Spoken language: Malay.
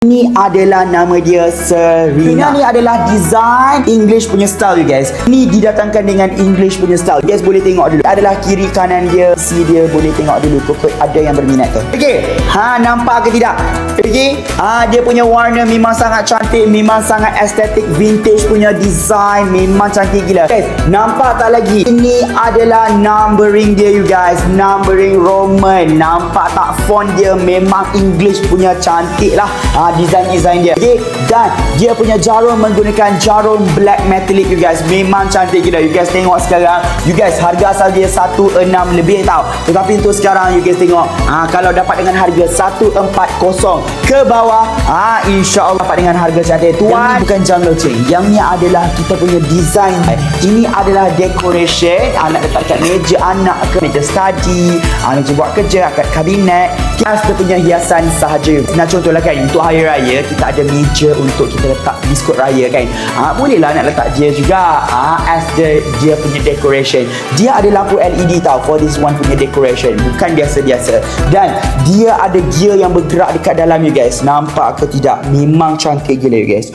Ini adalah nama dia Serena. Ini adalah design English punya style you guys. Ini didatangkan dengan English punya style. You guys boleh tengok dulu. Adalah kiri kanan dia. Si dia boleh tengok dulu. Kok ada yang berminat tu. Okey. Nampak ke tidak? Okey. Dia punya warna memang sangat cantik, memang sangat estetik, vintage punya design, memang cantik gila. Guys, nampak tak lagi? Ini adalah numbering dia you guys. Numbering Roman. Nampak tak font dia memang English punya cantik lah. Design dia. Okay. Dan dia punya jarum menggunakan jarum black metallic you guys. Memang cantik gila. You guys tengok sekarang. You guys harga asal dia 16 lebih tau. Tetapi untuk sekarang you guys tengok. Kalau dapat dengan harga 140 ke bawah, insya-Allah dapat dengan harga cantik. Tuan, yang ni bukan jungle chain. Yang ni adalah kita punya design. Ini adalah decoration. Nak letak kat meja anak ke meja study, meja buat kerja, kat kabinet. Kita punya hiasan sahaja. Nah contohlah kan, untuk hari raya kita ada meja untuk kita letak biskut raya kan. Bolehlah nak letak dia juga as dia punya decoration. Dia ada lampu LED tau for this one punya decoration. Bukan biasa-biasa. Dan dia ada gear yang bergerak dekat dalam you guys. Nampak ke tidak? Memang cantik gila you guys.